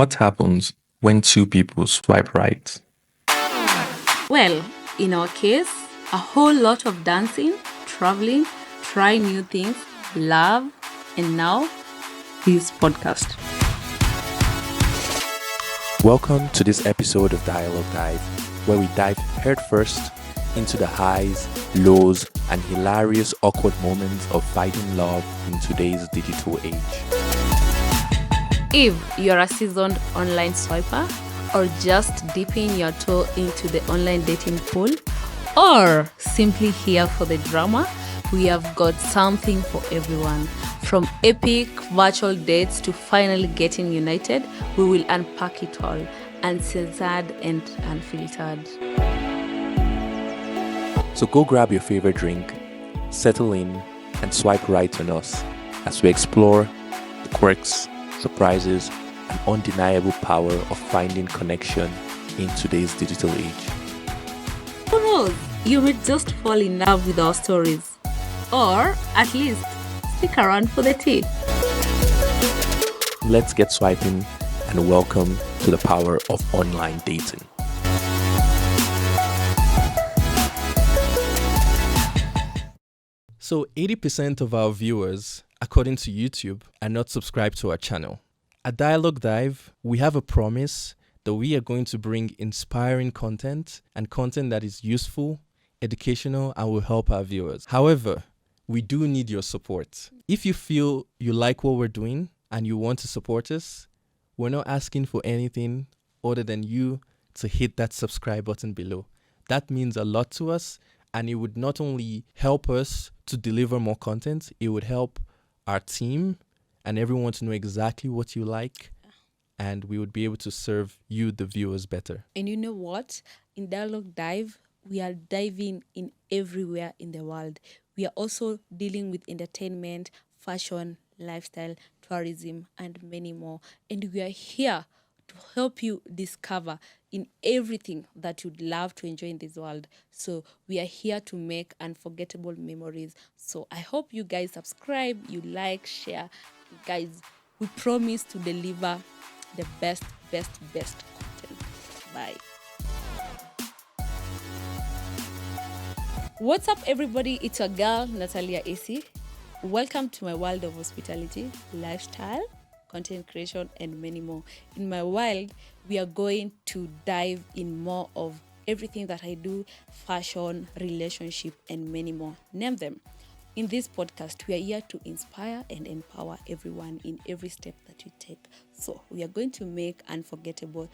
What happens when two people swipe right? Well, in our case, a whole lot of dancing, traveling, trying new things, love, and now this podcast. Welcome to this episode of Dialogue Dive, where we dive headfirst into the highs, lows, and hilarious awkward moments of finding love in today's digital age. If you're a seasoned online swiper, or just dipping your toe into the online dating pool, or simply here for the drama, we have got something for everyone. From epic virtual dates to finally getting united, we will unpack it all, uncensored and unfiltered. So go grab your favorite drink, settle in, and swipe right on us as we explore the quirks, surprises, and undeniable power of finding connection in today's digital age. Who knows? You may just fall in love with our stories. Or, at least, stick around for the tea. Let's get swiping and welcome to the power of online dating. So 80% of our viewers, according to YouTube, are not subscribed to our channel. At Dialogue Dive, we have a promise that we are going to bring inspiring content and content that is useful, educational, and will help our viewers. However, we do need your support. If you feel you like what we're doing and you want to support us, we're not asking for anything other than you to hit that subscribe button below. That means a lot to us, and it would not only help us to deliver more content, it would help our team and everyone to know exactly what you like, and we would be able to serve you, the viewers, better. And you know what? In Dialogue Dive, we are diving in everywhere in the world. We are also dealing with entertainment, fashion, lifestyle, tourism, and many more. And we are here to help you discover in everything that you'd love to enjoy in this world. So we are here to make unforgettable memories. So I hope you guys subscribe, you like, share. Guys, we promise to deliver the best content. Bye. What's up, everybody? It's your girl, Natalia AC. Welcome to my world of hospitality, lifestyle, content creation, and many more. In my world, we are going to dive in more of everything that I do, fashion, relationship, and many more. Name them. In this podcast, we are here to inspire and empower everyone in every step that you take. So we are going to make unforgettable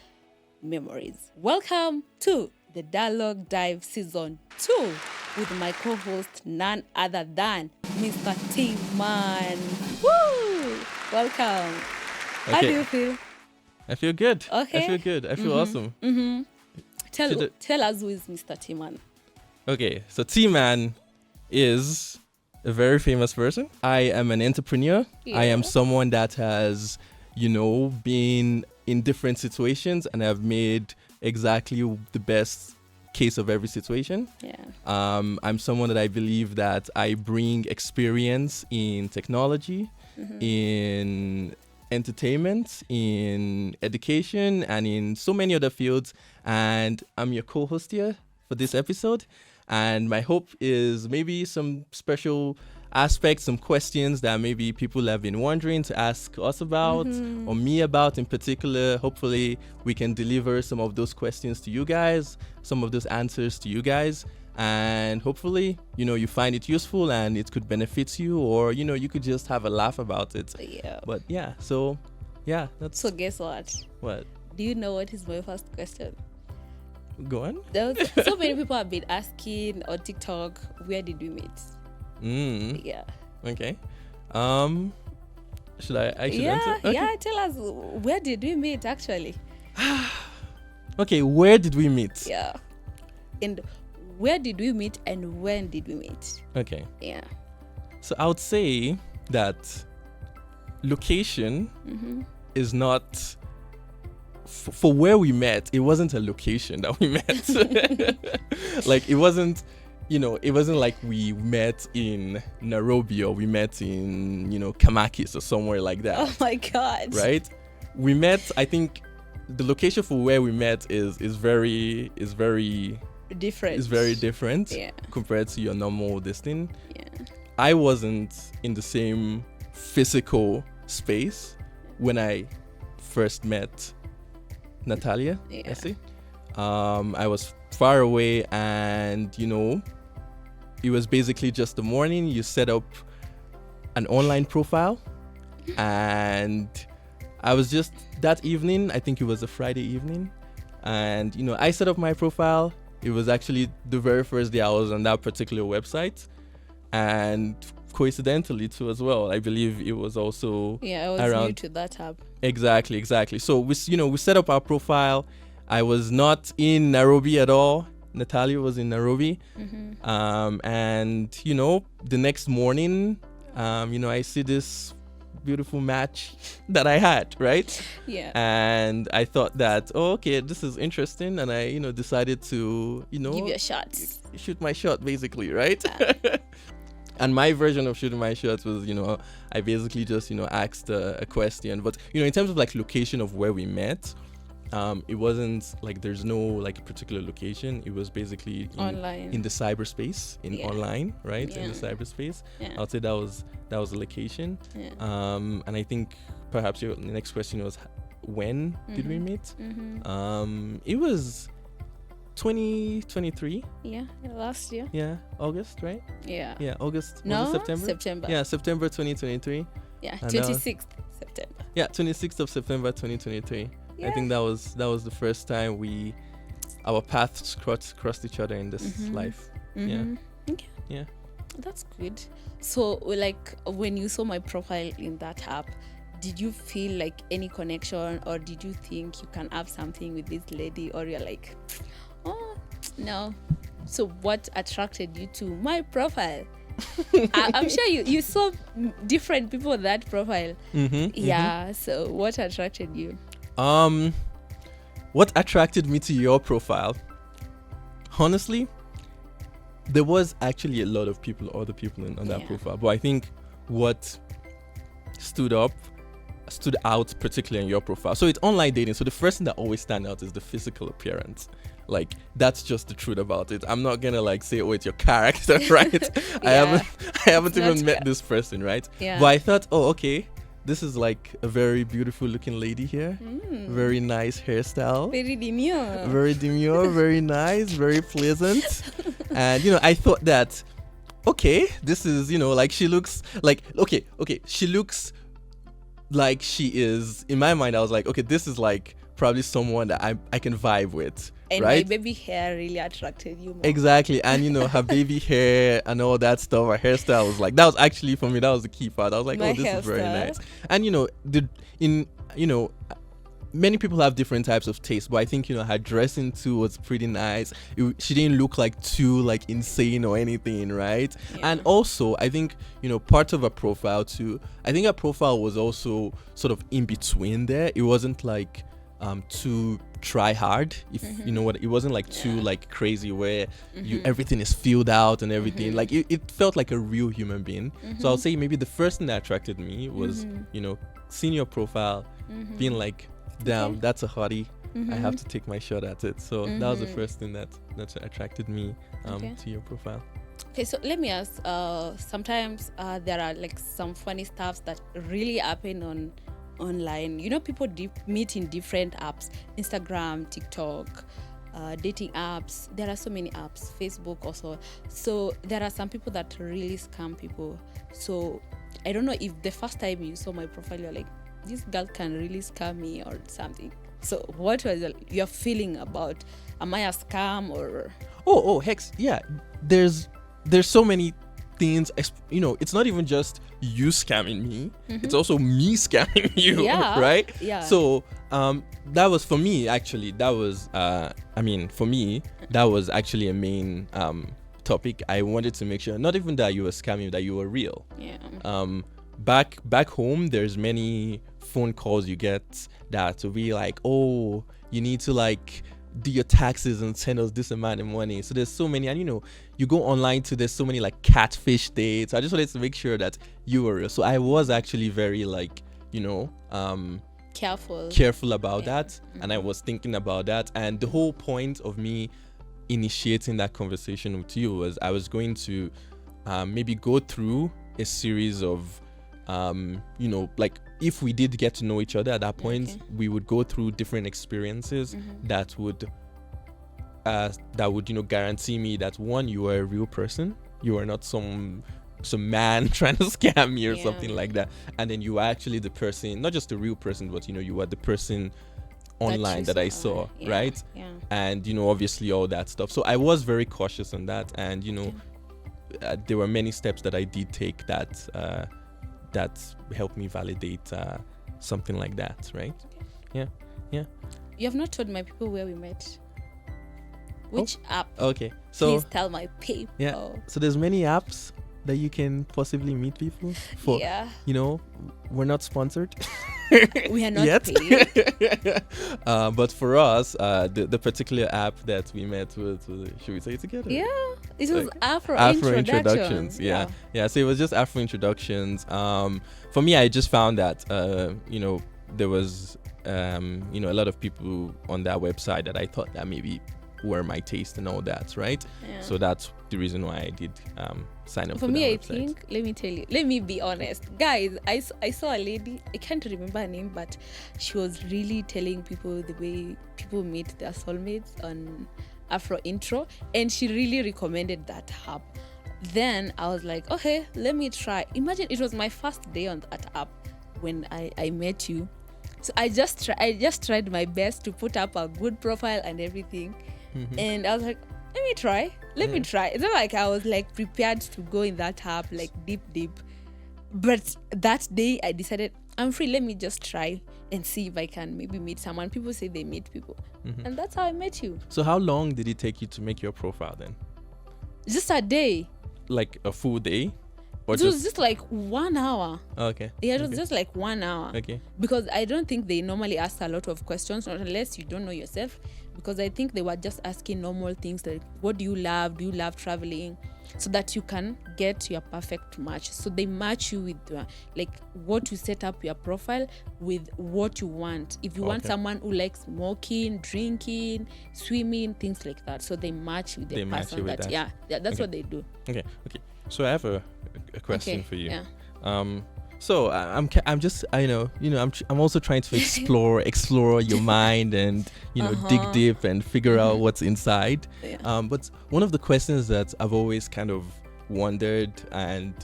memories. Welcome to the Dialogue Dive Season 2 with my co-host, none other than Mr. T-Man. Woo! Welcome. How do you feel? I feel good. Okay. I feel good. I feel awesome. Tell us who is Mr. T-Man. Okay, so T-Man is a very famous person. I am an entrepreneur. Yeah. I am someone that has, been in different situations and have made exactly the best case of every situation. Yeah. I'm someone that I believe that I bring experience in technology, in entertainment, in education, and in so many other fields. And I'm your co-host here for this episode. And my hope is maybe some special aspects, some questions that maybe people have been wondering to ask us about or me about in particular. Hopefully we can deliver some of those questions to you guys, some of those answers to you guys. And hopefully, you find it useful and it could benefit you, or, you could just have a laugh about it. Yeah. But that's... So guess what? What? Do you know what is my first question? Go on. So many people have been asking on TikTok, where did we meet? Yeah. Okay. Should I answer? Okay. Yeah, tell us, where did we meet actually? Okay, where did we meet? Yeah. And where did we meet and when did we meet? Okay. Yeah. So I would say that location is not... For where we met, it wasn't a location that we met. Like, it wasn't it wasn't like we met in Nairobi or we met in, Kamakis or somewhere like that. Oh my God. Right? we met. I think the location for where we met is very Different. is very different Yeah. compared to your normal this thing. Yeah. I wasn't in the same physical space when I first met Natalia. Yeah. Essie. I was far away, and it was basically just the morning. You set up an online profile, and I was just that evening. I think it was a Friday evening, and I set up my profile. It was actually the very first day I was on that particular website, and coincidentally too as well, I believe it was also Yeah, I was around new to that app. Exactly. So we set up our profile. I was not in Nairobi at all. Natalia was in Nairobi. And the next morning, I see this beautiful match that I had, right? Yeah. And I thought that, okay, this is interesting, and I decided to Give you a shot. shoot my shot, basically, right? And my version of shooting my shot was, I basically just, asked a question. But, in terms of like location of where we met, it wasn't like there's no like particular location. It was basically Online. in the cyberspace, online, right? In the Yeah. cyberspace. Yeah. I'd say that was the location. Yeah. And I think perhaps your next question was, when did we meet? It was 2023. Yeah. Last year. Yeah, August, right? Yeah. Yeah, August. No, Was it September? September. Yeah, September 2023. Yeah. And 26th September. Yeah, 26th of September 2023. Yeah. I think that was the first time our paths crossed each other in this life. Yeah. Okay. Yeah. That's good. So, like, when you saw my profile in that app, did you feel like any connection, or did you think you can have something with this lady, or you're like, oh, no? So, what attracted you to my profile? I'm sure you saw different people on that profile. Yeah. So, what attracted you? What attracted me to your profile? Honestly, there was actually a lot of other people on that profile, but I think what stood out particularly in your profile. So it's online dating. So the first thing that always stands out is the physical appearance. Like, that's just the truth about it. I'm not gonna like say, oh, it's your character, right? I haven't even met this person, right? Yeah. But I thought, oh, okay, this is like a very beautiful looking lady here. Very nice hairstyle. Very demure. Very demure, very nice, very pleasant. And I thought that, okay, this is, like she looks like, okay, she looks like she is, in my mind I was like, okay, this is like probably someone that I can vibe with. And right? my baby hair really attracted you more. Exactly. And her baby hair and all that stuff, her hairstyle was like, that was actually, for me, that was the key part. I was like, My oh, this is very hairstyle. nice. And many people have different types of taste, but I think her dressing too was pretty nice. She didn't look like too like insane or anything, right? Yeah. And also I think part of her profile too, I think her profile was also sort of in between there. It wasn't like too try hard, if you know what, it wasn't like too like crazy where everything is filled out and everything. Like it felt like a real human being. So I'll say maybe the first thing that attracted me was seeing your profile, being like, damn, that's a hottie. I have to take my shot at it. So that was the first thing that attracted me to your profile. Okay, so let me ask, sometimes there are like some funny stuff that really happen online. People meet in different apps, Instagram, TikTok, dating apps. There are so many apps, Facebook also. So there are some people that really scam people. So I don't know if the first time you saw my profile, you're like, this girl can really scam me or something. So what was your feeling about, am I a scam or? Oh, Hex, yeah. There's so many things, it's not even just you scamming me, it's also me scamming you, right? Yeah. So that was, for me, actually, that was for me, that was actually a main topic. I wanted to make sure, not even that you were scamming, that you were real. Yeah. Back home, there's many phone calls you get that will be like, oh, you need to like do your taxes and send us this amount of money. So there's so many, and you go online to, there's so many like catfish dates. I just wanted to make sure that you were real. So I was actually very like, careful about that. And I was thinking about that. And the whole point of me initiating that conversation with you was I was going to maybe go through a series of like if we did get to know each other at that point, we would go through different experiences that would guarantee me that one, you are a real person, you are not some man trying to scam me or something like that, and then you are actually the person, not just a real person, but you are the person online that I saw, right? And obviously all that stuff. So I was very cautious on that, and there were many steps that I did take that helped me validate something like that, right? Yeah. You have not told my people where we met. Which app? Okay, so please tell my people. Yeah, so there's many apps that you can possibly meet people for. We're not sponsored. We are not yet. paid. But for us, the particular app that we met with, should we say it together? Yeah, it was Afro Introductions. Yeah. So it was just Afro Introductions. For me, I just found that there was a lot of people on that website that I thought that maybe were my taste and all that, right? So that's the reason why I did sign up for me. I think, let me be honest, guys, I saw a lady, I can't remember her name, but she was really telling people the way people meet their soulmates on Afro Intro, and she really recommended that app. Then I was like, okay, let me try. Imagine it was my first day on that app when I met you. So I just tried my best to put up a good profile and everything. And I was like, let me try. It's not like I was like prepared to go in that app like deep. But that day I decided I'm free. Let me just try and see if I can maybe meet someone. People say they meet people. And that's how I met you. So how long did it take you to make your profile then? Just a day. Like a full day? It was just like 1 hour. Okay. Yeah, it was just like 1 hour. Okay. Because I don't think they normally ask a lot of questions, unless you don't know yourself. Because I think they were just asking normal things like, what do you love? Do you love traveling? So that you can get your perfect match. So they match you with what you set up your profile with what you want. If you want someone who likes smoking, drinking, swimming, things like that. So they match with the person that. Yeah, that's what they do. Okay. So I have a question for you. Yeah. So I'm just I'm also trying to explore your mind and dig deep and figure out what's inside. Yeah. But one of the questions that I've always kind of wondered, and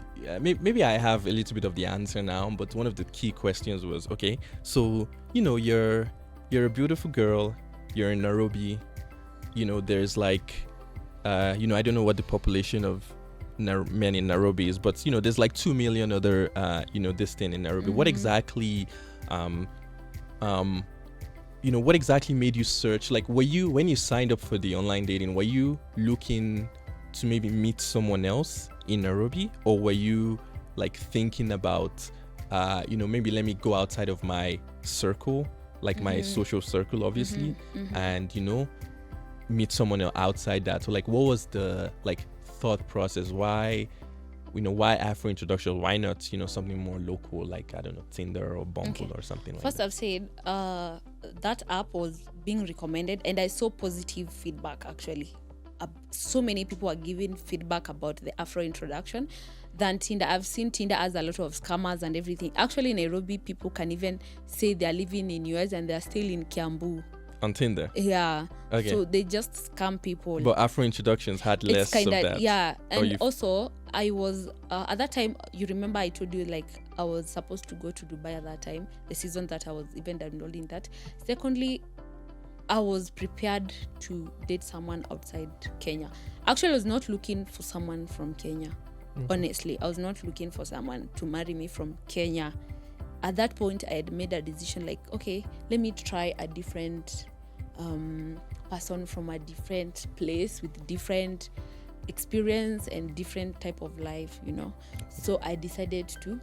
maybe I have a little bit of the answer now, but one of the key questions was, okay, so you're a beautiful girl, you're in Nairobi, there's like I don't know what the population of men in Nairobi is, but there's like 2 million other this thing in Nairobi. What exactly what exactly made you search? Like, were you, when you signed up for the online dating, were you looking to maybe meet someone else in Nairobi, or were you like thinking about maybe let me go outside of my circle, like my social circle obviously, and meet someone else outside that? So like, what was the thought process? Why Afro Introduction? Why not something more local, like, I don't know, Tinder or Bumble or something like that? First, I've said that app was being recommended, and I saw positive feedback actually. So many people are giving feedback about the Afro Introduction than Tinder. I've seen Tinder has a lot of scammers and everything. Actually, in Nairobi, people can even say they're living in US and they're still in Kiambu. On Tinder? Yeah. Okay. So they just scam people. But Afro Introductions had less of that. Yeah. And also, I was, at that time, you remember I told you, like, I was supposed to go to Dubai at that time, the season that I was even enrolled in that. Secondly, I was prepared to date someone outside Kenya. Actually, I was not looking for someone from Kenya. Honestly, I was not looking for someone to marry me from Kenya. At that point, I had made a decision like, okay, let me try a different person from a different place with different experience and different type of life, So I decided to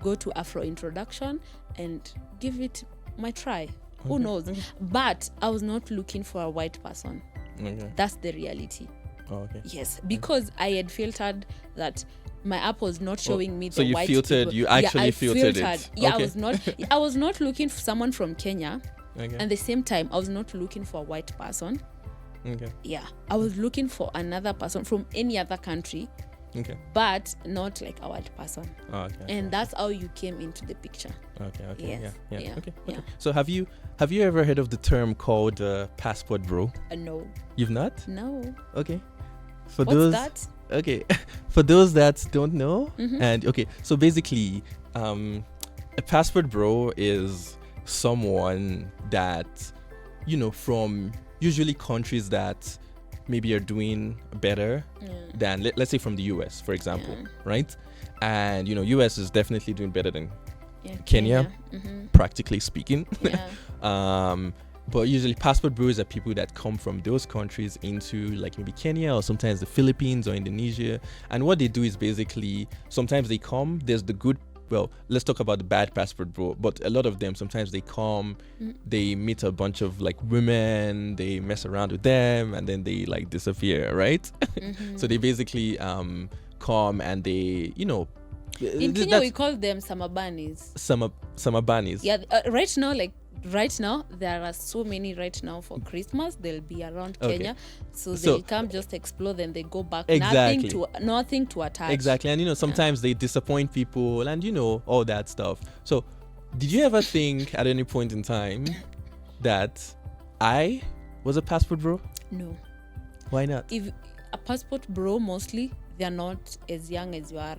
go to Afro Introduction and give it my try. Who knows? But I was not looking for a white person. That's the reality. Oh, okay. Yes, because I had filtered that My app was not showing me the so you white filtered, people. you actually I filtered it. Yeah, Okay. I was not looking for someone from Kenya. Okay. At the same time, I was not looking for a white person. Okay. Yeah, I was looking for another person from any other country, Okay. but not like a white person. Oh, okay. And that's how you came into the picture. Okay. Okay. Yes. Yeah. Yeah. Okay. Yeah. So have you ever heard of the term called passport bro? No. You've not? No. Okay. For What's those that? Okay. For those that don't know, Mhm. and okay, so basically, a passport bro is someone that, from usually countries that maybe are doing better than, let's say, from the US, for example, right? And US is definitely doing better than Yeah, Kenya. Mhm. practically speaking. Yeah. But usually passport bros are people that come from those countries into like maybe Kenya or sometimes the Philippines or Indonesia. And what they do is basically, sometimes they come, there's the good, well, let's talk about the bad passport bro, but a lot of them, sometimes they come, they meet a bunch of like women, they mess around with them, and then they like disappear, right? So they basically come and they, In Kenya, we call them samabanis. Samabanis. Yeah, right now, there are so many right now for Christmas. They'll be around Okay. Kenya. So So- they'll come, just explore, then they go back. Exactly. Nothing to attach. Exactly. And sometimes they disappoint people and all that stuff. So did you ever think at any point in time that I was a passport bro? No. Why not? If a passport bro, mostly, they're not as young as you are.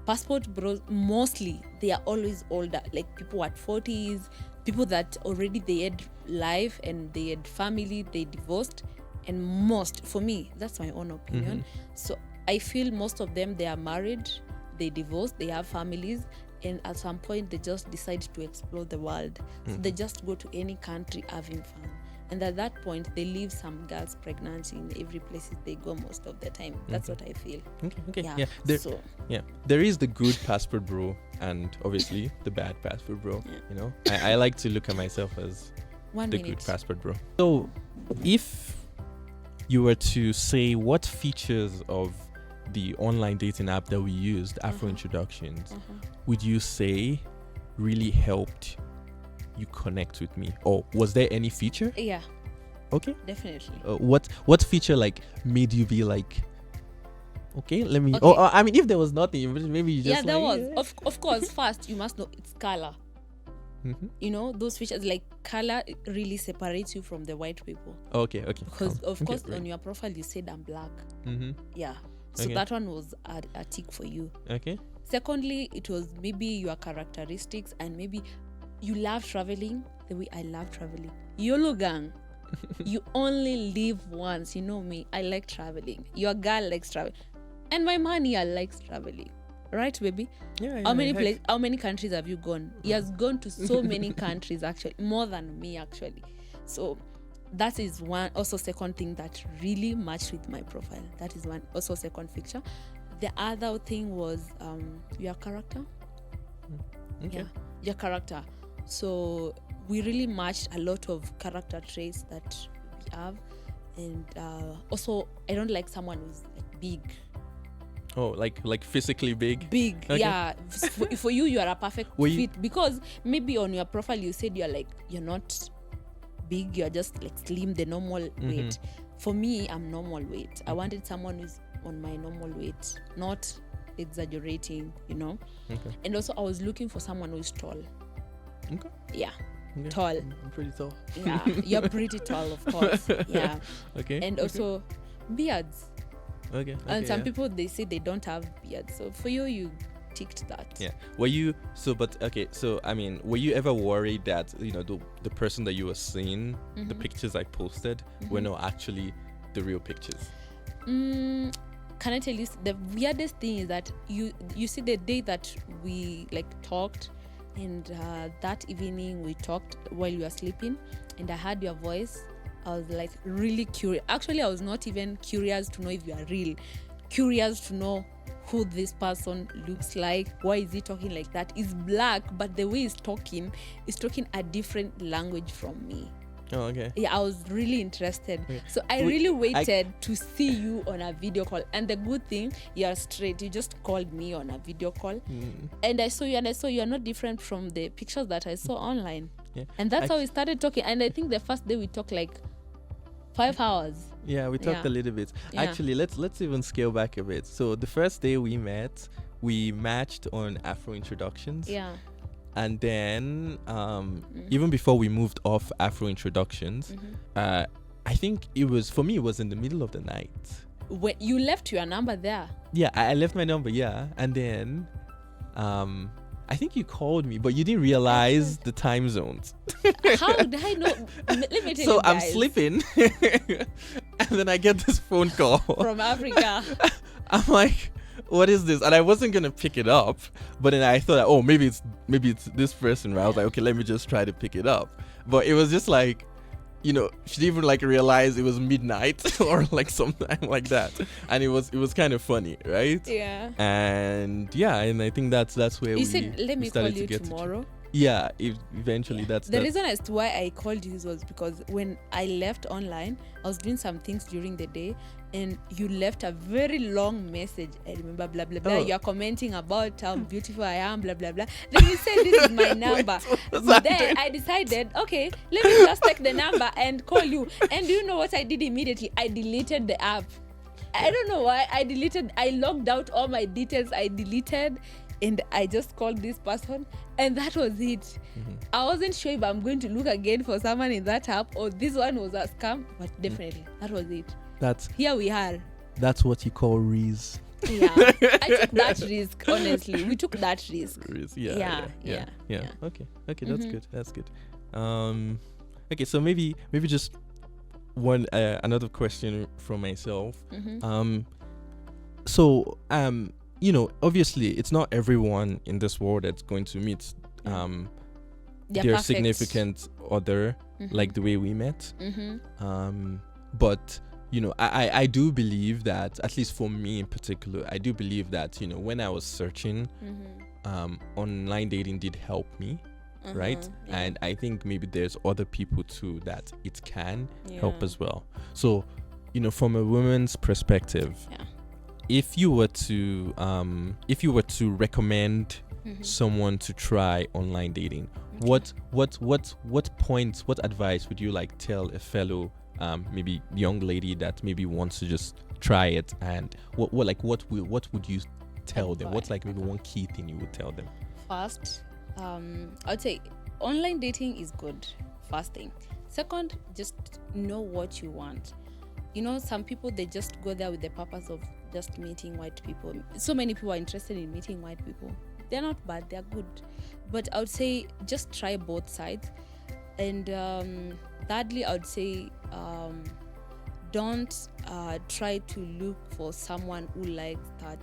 Passport bros, mostly, they are always older. Like people at 40s, people that already they had life and they had family, they divorced. And most, for me, that's my own opinion. So I feel most of them, they are married, they divorced, they have families, and at some point they just decide to explore the world. So they just go to any country having fun. And at that point, they leave some girls pregnant in every place they go most of the time. That's what I feel. Okay. Yeah. Yeah. There is the good passport bro and obviously the bad passport bro. I like to look at myself as One the minute. good passport bro. So if you were to say what features of the online dating app that we used, Afro Introductions, would you say really helped you connect with me? Or was there any feature? Yeah, Okay. definitely. What feature like made you be like, okay, let me? Okay. Oh, I mean, if there was nothing, maybe you just Yeah, there like, was. Of course, first, you must know it's color. Those features like color really separates you from the white people. Okay. Because, of course, right. on your profile, you said I'm black. Mm-hmm. Yeah. So Okay. that one was a tick for you. Okay. Secondly, it was maybe your characteristics and maybe you love traveling the way I love traveling. YOLO gang. You only live once. You know me. I like traveling. Your girl likes traveling. And my man here likes traveling. Right, baby? Yeah. How many countries have you gone? He has gone to so many countries, actually. More than me, actually. So that is one, also second thing that really matched with my profile. That is one, also second feature. The other thing was your character. Okay. Yeah, your character. So we really matched a lot of character traits that we have. And also, I don't like someone who's like big. Oh, like physically big. Okay. Yeah. For you, you are a perfect Were you- fit, because maybe on your profile you said you're not big, you're just like slim, the normal weight. For me, I'm normal weight. I wanted someone who's on my normal weight, not exaggerating, Okay. And also I was looking for someone who's tall. Okay. Yeah, Okay. tall. I'm pretty tall. Yeah, you're pretty tall, of course. Yeah. Okay. And also beards. Okay. And some yeah. people, they say they don't have beards. So for you ticked that. Yeah. Were you I mean, were you ever worried that the person that you were seeing, the pictures I posted, were not actually the real pictures? Can I tell you, the weirdest thing is that you see the day that we talked, and that evening we talked while you were sleeping, and I heard your voice. I was like really curious. Actually, I was not even curious to know if you are real. Curious to know who this person looks like. Why is he talking like that? He's black, but the way he's talking a different language from me. Oh, okay. Yeah, I was really interested. Okay. So I really waited to see you on a video call. And the good thing, you're straight. You just called me on a video call. And I saw you, and I saw you're not different from the pictures that I saw online. Yeah. And that's how we started talking. And I think the first day we talked like 5 hours. Yeah, we talked a little bit. Yeah. Actually, let's even scale back a bit. So the first day we met, we matched on Afro Introductions. Yeah. And then even before we moved off Afro Introductions, I think it was in the middle of the night. When you left your number there. Yeah, I left my number, yeah. And then I think you called me, but you didn't realize the time zones. How did I know? Let me tell you So guys. I'm sleeping and then I get this phone call From Africa. I'm like, what is this? And I wasn't gonna pick it up, but then I thought, oh, maybe it's this person, right? I was like, okay, let me just try to pick it up. But it was just like, she didn't even like realize it was midnight or like something like that. And it was kind of funny, right? Yeah. And I think that's where you said, let me call you tomorrow. Yeah, eventually that's the reason as to why I called you was because when I left online, I was doing some things during the day, and you left a very long message. I remember, blah blah blah. Oh. You're commenting about how beautiful I am, blah blah blah. Then you said, this is my number. Then I decided, okay, let me just take the number and call you. And do you know what I did immediately? I deleted the app. I don't know why. I logged out all my details. I deleted, and I just called this person, and that was it. I wasn't sure if I'm going to look again for someone in that app or this one was a scam, but definitely that was it. Here we are. That's what you call Reese. Yeah, I took that risk. Honestly, we took that risk. Yeah. Okay, that's good. Okay, so maybe just one another question from myself. So obviously it's not everyone in this world that's going to meet their significant other like the way we met. But I do believe that, at least for me in particular, I do believe that when I was searching, online dating did help me, right? And I think maybe there's other people too that it can help as well. So from a woman's perspective, if you were to recommend someone to try online dating, what points, what advice would you like tell a fellow maybe young lady that maybe wants to just try it, and what would you tell them? What's like maybe one key thing you would tell them? First, I'd say online dating is good. First thing. Second, just know what you want. Some people, they just go there with the purpose of just meeting white people. So many people are interested in meeting white people. They're not bad, they're good. But I would say just try both sides. And thirdly, I would say don't try to look for someone who likes that.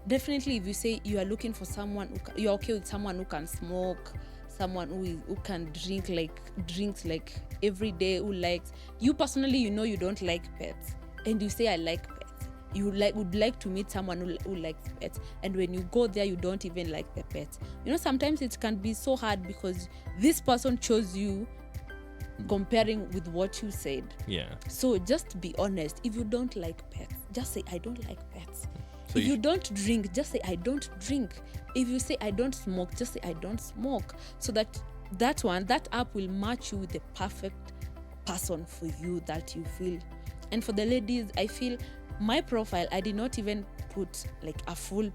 Definitely, if you say you are looking for someone, you're okay with someone who can smoke, someone who can drinks like every day, who likes you personally, you don't like pets, and you say I like pets. You would like to meet someone who likes pets, and when you go there, you don't even like the pets. Sometimes it can be so hard because this person chose you comparing with what you said. Yeah. So just be honest. If you don't like pets, just say I don't like pets. So if you don't drink, just say I don't drink. If you say I don't smoke, just say I don't smoke. So that app will match you with the perfect person for you that you feel. And for the ladies, I feel my profile, I did not even put like a full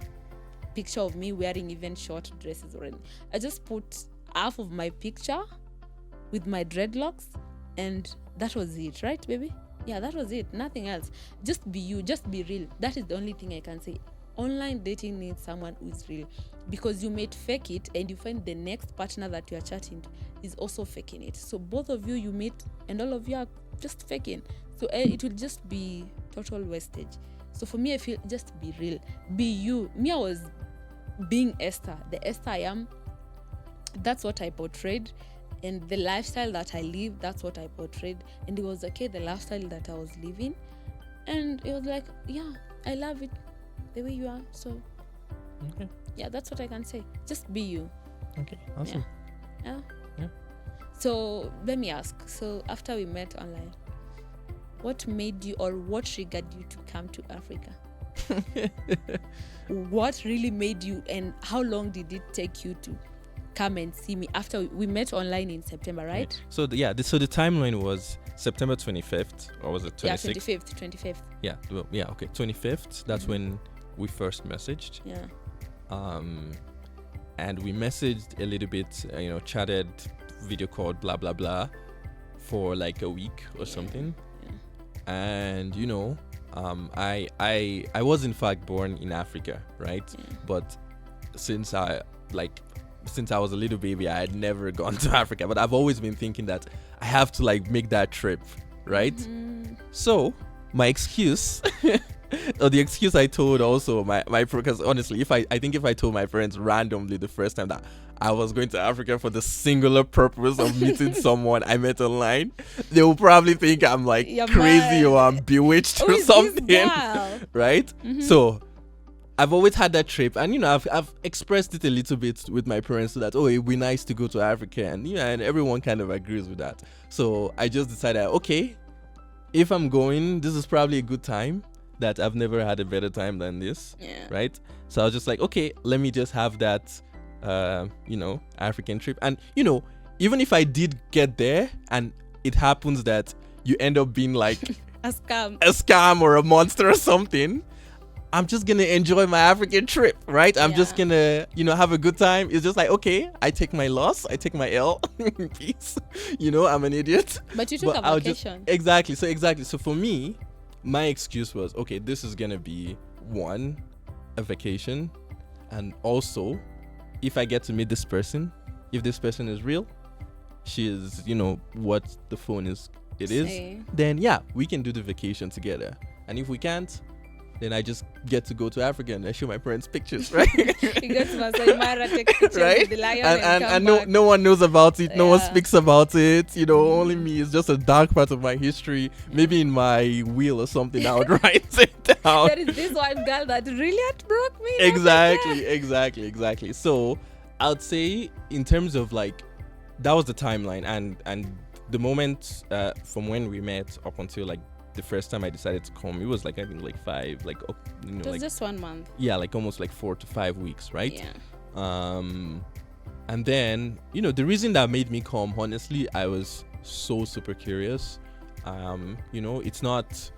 picture of me wearing even short dresses or anything. I just put half of my picture with my dreadlocks, and that was it, right, baby? Yeah, that was it. Nothing else. Just be you. Just be real. That is the only thing I can say. Online dating needs someone who is real, because you may fake it and you find the next partner that you are chatting to is also faking it. So both of you meet and all of you are just faking. So it will just be total wastage. So for me, I feel just be real. Be you. Me, I was being Esther. The Esther I am, that's what I portrayed. And the lifestyle that I live, that's what I portrayed. And it was okay, the lifestyle that I was living. And it was like, yeah, I love it the way you are. So, yeah, that's what I can say. Just be you. Okay, awesome. Yeah. So let me ask. So after we met online, what made you or what triggered you to come to Africa? What really made you, and how long did it take you to come and see me after we met online in September, right? So the timeline was September 25th, or was it 26th? Yeah, 25th. Yeah, well, yeah, okay, 25th. That's when we first messaged. Yeah. And we messaged a little bit, chatted, video called, blah blah blah, for like a week or something. Yeah. And I was in fact born in Africa, right? Yeah. But since I was a little baby, I had never gone to Africa. But I've always been thinking that I have to like make that trip, right? Mm-hmm. So my excuse, or the excuse I told also my because honestly, if I told my friends randomly the first time that I was going to Africa for the singular purpose of meeting someone I met online, they will probably think I'm like crazy or I'm bewitched or something, right? Mm-hmm. So I've always had that trip, and I've expressed it a little bit with my parents so that it'd be nice to go to Africa, and and everyone kind of agrees with that. So I just decided, okay, if I'm going, this is probably a good time. That I've never had a better time than this, right? So I was just like, okay, let me just have that, African trip. And even if I did get there, and it happens that you end up being like a scam or a monster or something, I'm just gonna enjoy my African trip, right? I'm just gonna, have a good time. It's just like, okay, I take my loss, I take my L in peace. I'm an idiot. But you took a vacation. Exactly. So for me, my excuse was, okay, this is gonna be one, a vacation, and also, if I get to meet this person, if this person is real, she is, what the phone is, then we can do the vacation together. And if we can't, then I just get to go to Africa and I show my parents pictures, right? You go to Masai Mara, take pictures with the lion and no one knows about it. No one speaks about it. Only me. It's just a dark part of my history. Maybe in my will or something, I would write it down. There is this one girl that really broke me. Exactly. So I would say in terms of like, that was the timeline, and the moment from when we met up until like the first time I decided to come, it was like, I think like 5, like, it was just 1 month. Yeah, like almost like 4 to 5 weeks, right? Yeah. And then, the reason that made me come, honestly, I was so super curious. It's not,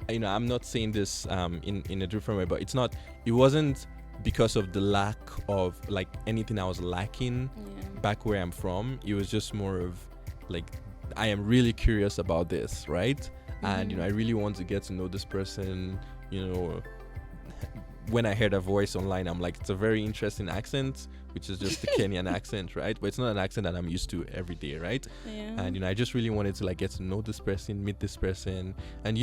I'm not saying this in a different way, but it wasn't because of the lack of like anything I was lacking back where I'm from. It was just more of like, I am really curious about this, right? And I really want to get to know this person. When I heard a voice online, I'm like, it's a very interesting accent, which is just the Kenyan accent, right? But it's not an accent that I'm used to every day, right? Yeah. And I just really wanted to like get to know this person, meet this person, and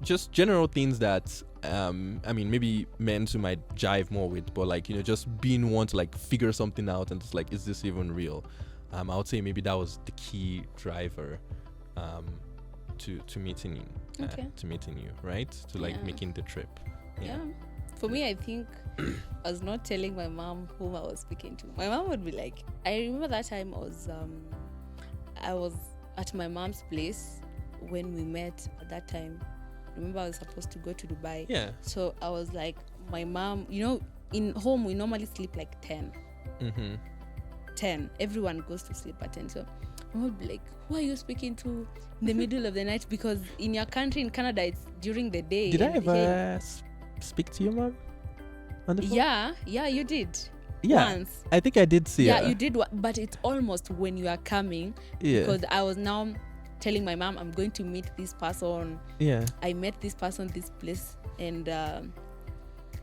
just general things that maybe men who might jive more with, but like just being one to like figure something out and just like, is this even real? I would say maybe that was the key driver to meeting you, right? To like making the trip. Yeah. For me, I think I was not telling my mom whom I was speaking to. My mom would be like, I remember that time I was at my mom's place when we met. At that time, remember I was supposed to go to Dubai. Yeah. So I was like, my mom, in home we normally sleep like 10. 10. Everyone goes to sleep at 10. So I would be like, who are you speaking to in the middle of the night? Because in your country, in Canada, it's during the day. Did I ever speak to your mom on the phone? Yeah, you did. Yeah, once. I think I did see her. Yeah, you did. But it's almost when you are coming. Yeah. Because I was now telling my mom, I'm going to meet this person. Yeah. I met this person, this place. And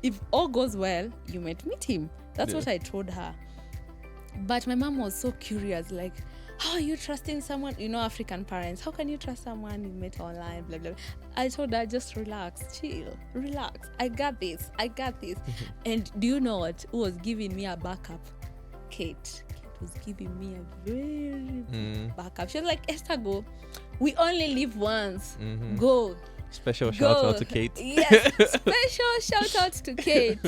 if all goes well, you might meet him. That's what I told her. But my mom was so curious, like, how are you trusting someone? African parents, how can you trust someone you met online, blah, blah, blah. I told her, just relax, chill, relax. I got this. And do you know what? Who was giving me a backup? Kate was giving me a very backup. She was like, Esther, go. We only live once. Go. Special shout out to Kate. Yes, special shout out to Kate.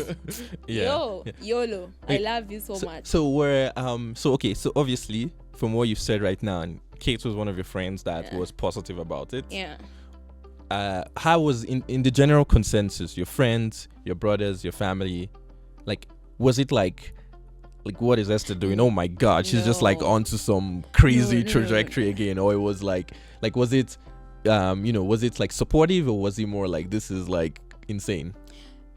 Yeah. YOLO. I love you so much. So we're so obviously from what you've said right now, and Kate was one of your friends that was positive about it. Yeah. How was in the general consensus, your friends, your brothers, your family, like, was it like what is Esther doing? Oh my God, she's just like onto some crazy trajectory again, or it was like was it was it like supportive, or was it more like this is like insane?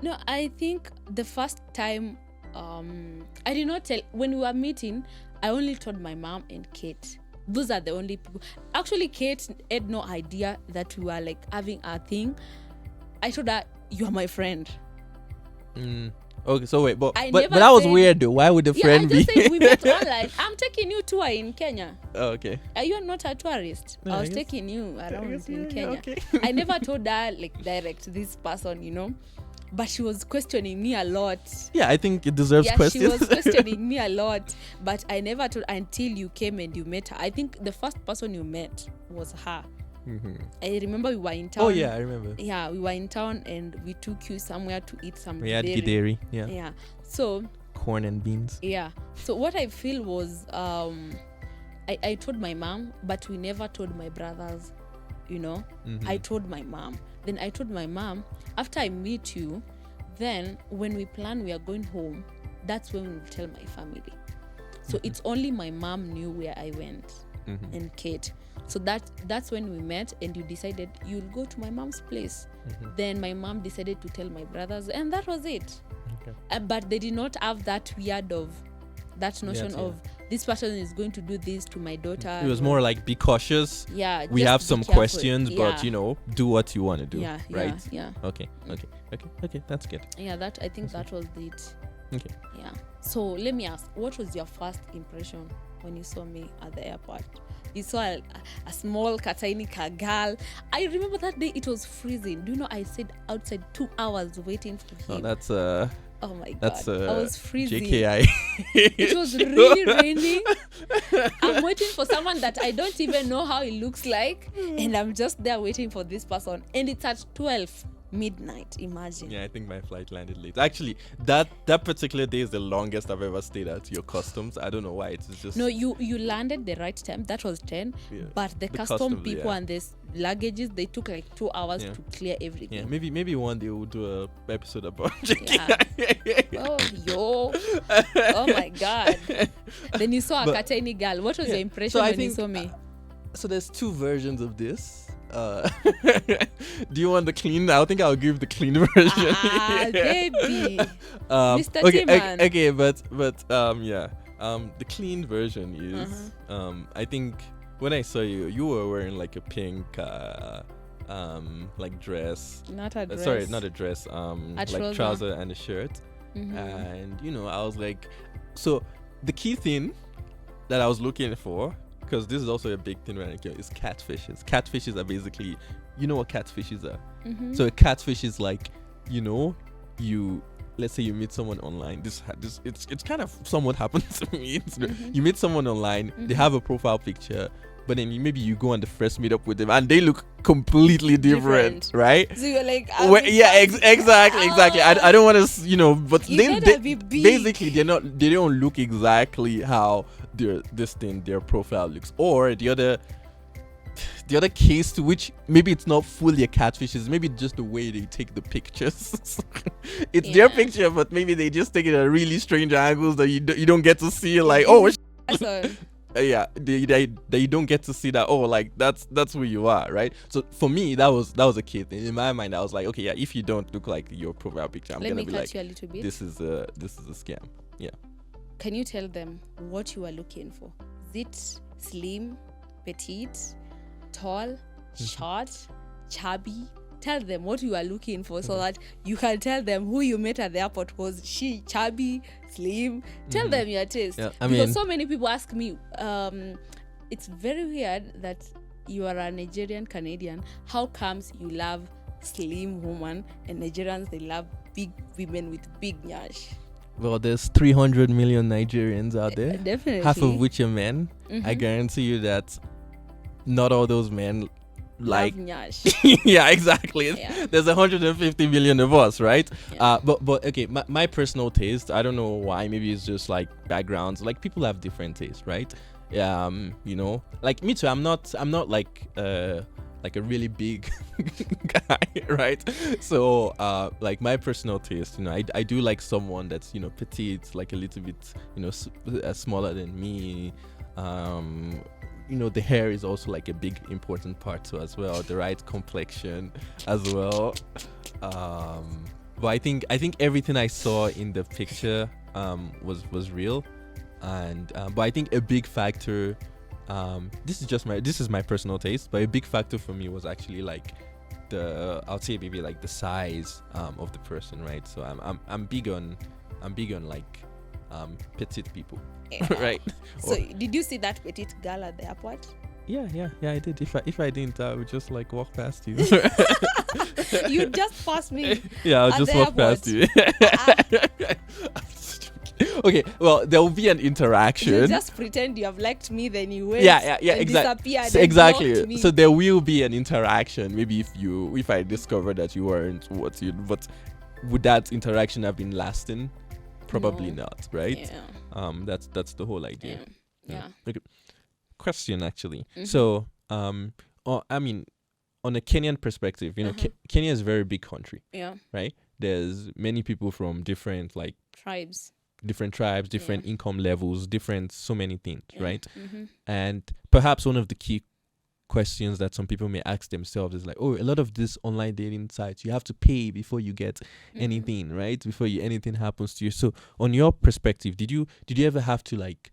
No, I think the first time I did not tell. When we were meeting, I only told my mom and Kate. Those are the only people. Actually, Kate had no idea that we were like having a thing. I told her, you are my friend. Okay, so wait, but that never was said- weird though. Why would the friend I be? just said we met online. I'm taking you tour in Kenya. Oh, okay. You are not a tourist. No, I I was guess- taking you around in Kenya. Okay. I never told her like direct this person, but she was questioning me a lot. Yeah, I think it deserves Yeah, questions. she was questioning me a lot, but I never told until you came and you met her. I think the first person you met was her. I remember we were in town. Oh yeah, I remember. Yeah, we were in town and we took you somewhere to eat some We had githeri. gideri, yeah, Yeah. So corn and beans. yeah. So what I feel was I told my mom, but we never told my brothers, I told my mom. Then I told my mom, after I meet you, then when we plan we are going home, that's when we will tell my family. So it's only my mom knew where I went and Kate. So that's when we met and you decided you'll go to my mom's place. Then my mom decided to tell my brothers and that was it. Okay. But they did not have that that notion of this person is going to do this to my daughter. It was more like, be cautious. Yeah. We just have be some careful. questions, but do what you want to do. Yeah. Right. Yeah. Okay. That's good. Yeah. I think that was it. Okay. Yeah. So let me ask, what was your first impression when you saw me at the airport? You saw a small Katainika girl. I remember that day it was freezing. Do you know I stayed outside 2 hours waiting for him? Oh, that's Oh my God. that's I was freezing. JKI. It was really raining. I'm waiting for someone that I don't even know how it looks like. And I'm just there waiting for this person. And it's at 12 midnight. Imagine. Yeah, I think my flight landed late. Actually, that particular day is the longest I've ever stayed at your customs. I don't know why. It's just No, you landed the right time. That was 10. Yeah. But the custom customs, people yeah. and this luggages, they took like 2 hours Yeah. to clear everything. Yeah, maybe one day we'll do a episode about JKI. Oh my God. Then you saw a But- Kateni girl. What was yeah. your impression So I when you think, saw me? So there's two versions of this. Do you want the clean? I think I'll give the clean version. Baby. Mr. Okay, T-Man. okay, but the clean version is I think when I saw you, you were wearing like a pink like dress. Not a dress. Sorry, not a dress. Like trouser. trouser and a shirt. And I was like, so the key thing that I was looking for, because this is also a big thing when I go, is catfishes. Catfishes are basically, you know what catfishes are? So a catfish is like, you let's say you meet someone online. It's kind of somewhat happened to me. You meet someone online, they have a profile picture, but then maybe you go on the first meetup with them and they look completely different. Right? So you're like, exactly. I don't want to, but You better be big. basically they don't look exactly how their profile looks. Or the other case, to which maybe it's not fully a catfish, is maybe just the way they take the pictures. It's their picture, but maybe they just take it at really strange angles that you don't get to see. Like, So, that you don't get to see that. Oh, like that's who you are, right? So for me, that was a key thing. In my mind, I was like, okay, yeah, if you don't look like your profile picture, I'm let gonna me be cut like, you a little bit. this is a scam. Yeah. Can you tell them what you are looking for? Is it slim, petite, tall, short, chubby? Tell them what you are looking for so that you can tell them who you met at the airport. Was she chubby, slim? Tell them your taste. Yeah, because so many people ask me, it's very weird that you are a Nigerian Canadian. How comes you love slim women and Nigerians, they love big women with big nyash? Well, there's 300 million Nigerians out there, Definitely. half of which are men. I guarantee you that not all those men like Love Nyash. yeah, exactly. Yeah. There's 150 million of us, right? Yeah. But okay, my personal taste, I don't know why, maybe it's just like backgrounds, like people have different tastes, right? You know, like me too, I'm not like a really big guy, right? So like my personal taste, you know, I do like someone that's, you know, petite, like a little bit, you know, smaller than me. You know, the hair is also like a big important part too as well, the right complexion as well. But I think everything I saw in the picture was real. And but I think a big factor, this is my personal taste, but a big factor for me was actually like I'll say maybe like the size of the person, right? So I'm big on like petite people. Yeah. Right. So did you see that petite girl at the airport? Yeah, I did. If I didn't, I would just like walk past you. You just passed me. Yeah, I'll at just the walk past airport. you. Okay, well, there will be an interaction. You just pretend you have liked me, then you went. Yeah, and exactly. disappeared So and blocked exactly. me. So there will be an interaction. Maybe if I discover that you weren't but would that interaction have been lasting? Probably No. not, right? Yeah. That's the whole idea. Yeah. Okay. Question actually. Mhm. So I mean, on a Kenyan perspective, you know, Kenya is a very big country, Yeah. right? There's many people from different Tribes. tribes, different income levels, different so many things, Yeah. right? Mm-hmm. And perhaps one of the key questions that some people may ask themselves is like, oh, a lot of these online dating sites, you have to pay before you get anything, right? Before anything happens to you. So on your perspective, did you ever have to like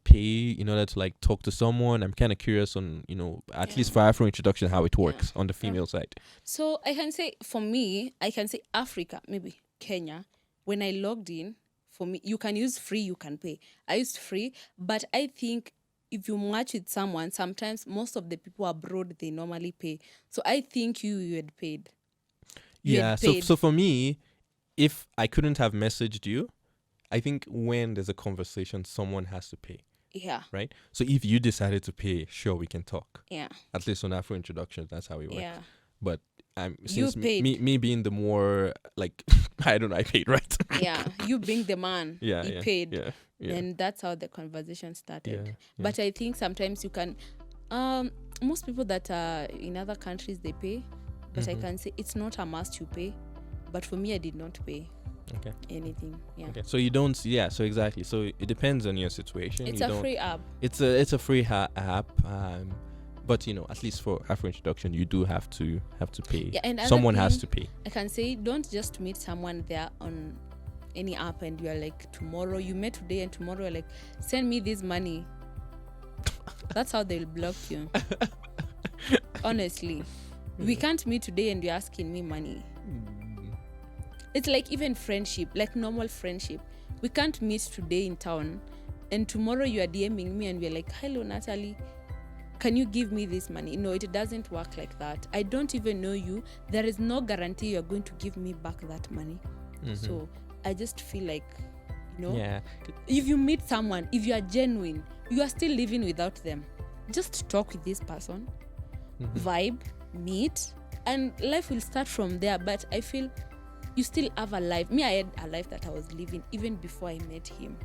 pay in order to like talk to someone? I'm kind of curious on, you know, at least for Afro introduction, how it works on the female side. So I can say, for me, I can say Africa, maybe Kenya. When I logged in, for me, you can use free, you can pay. I used free, but I think if you match with someone, sometimes most of the people abroad, they normally pay. So I think you had paid. Yeah. So for me, if I couldn't have messaged you, I think when there's a conversation, someone has to pay. Yeah. Right. So if you decided to pay, sure, we can talk. Yeah. At least on Afro introductions, that's how we work. Yeah. But You since paid. me being the more like I don't know, I paid, right? Yeah. You being the man. Yeah, He yeah, paid. yeah. And that's how the conversation started. Yeah, But I think sometimes you can, most people that are in other countries, they pay. But I can say it's not a must you pay. But for me, I did not pay anything. Yeah. Okay. So you don't. Yeah. So exactly. So it depends on your situation. It's you a don't, free app. It's a free app. But you know, at least for Afro introduction, you do have to pay. Yeah, and someone has to pay. I can say, don't just meet someone there on any app and you are like, tomorrow you met today and tomorrow you're like, send me this money. That's how they'll block you. Honestly, we can't meet today and you're asking me money. It's like even friendship, like normal friendship. We can't meet today in town and tomorrow you are DMing me and we're like, hello Natalie, can you give me this money? No, it doesn't work like that. I don't even know you. There is no guarantee you're going to give me back that money. So I just feel like, you know, if you meet someone, if you are genuine, you are still living without them. Just talk with this person, vibe, meet, and life will start from there. But I feel you still have a life. Me, I had a life that I was living even before I met him.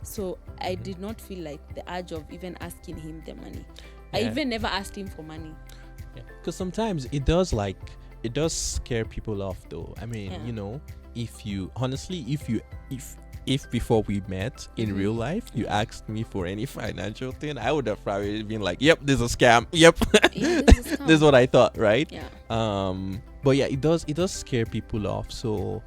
So I did not feel like the urge of even asking him the money. I even never asked him for money. Because sometimes it does scare people off though. I mean, you know, if before we met in real life, you asked me for any financial thing, I would have probably been like, yep, this is a scam. Yep. This is what I thought, right? Yeah. But yeah, it does scare people off. So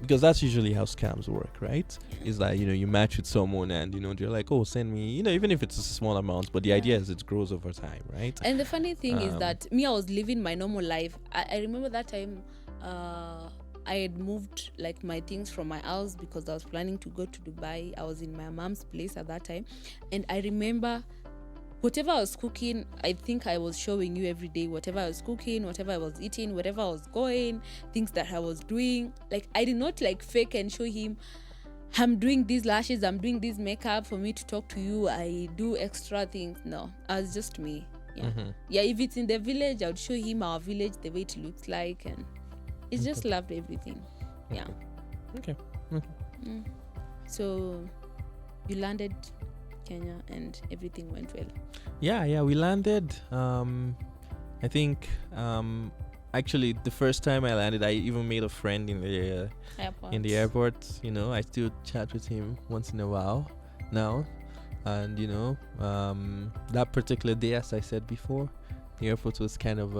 because that's usually how scams work, right? Is that, you know, you match with someone and, you know, they're like, oh, send me, you know, even if it's a small amount, but the idea is it grows over time, right? And the funny thing is that me, I was living my normal life. I remember that time I had moved like my things from my house because I was planning to go to Dubai. I was in my mom's place at that time. And I remember whatever I was cooking, I think I was showing you every day, whatever I was cooking, whatever I was eating, whatever I was going, things that I was doing. Like, I did not like fake and show him, I'm doing these lashes, I'm doing this makeup for me to talk to you. I do extra things. No, I was just me. Yeah. Mm-hmm. Yeah, if it's in the village, I would show him our village, the way it looks like, and he's just loved everything. Yeah. Okay. Mm. So you landed Kenya and everything went well. Yeah, we landed. I think actually the first time I landed, I even made a friend in the airport. You know, I still chat with him once in a while now. And you know, that particular day, as I said before, the airport was kind of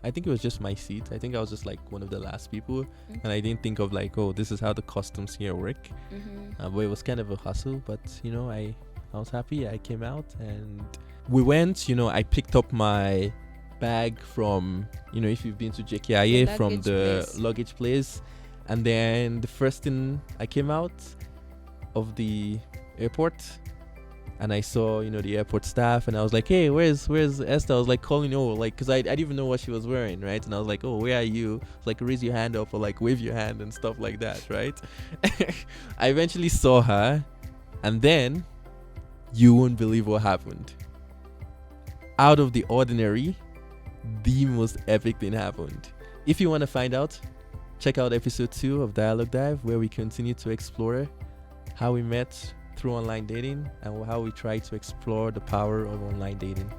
I think it was just my seat. I think I was just like one of the last people, and I didn't think of like, oh, this is how the customs here work. But it was kind of a hustle. But you know, I was happy. I came out and we went. You know, I picked up my bag from, you know, if you've been to JKIA, from the luggage place, and then the first thing, I came out of the airport and I saw, you know, the airport staff, and I was like, hey, where's Esther? I was like calling, oh, like, because I didn't even know what she was wearing, right? And I was like, oh, where are you? Like, raise your hand up or like wave your hand and stuff like that, right? I eventually saw her, and then you won't believe what happened. Out of the ordinary, the most epic thing happened. If you want to find out, check out episode 2 of Dialogue Dive, where we continue to explore how we met through online dating and how we try to explore the power of online dating.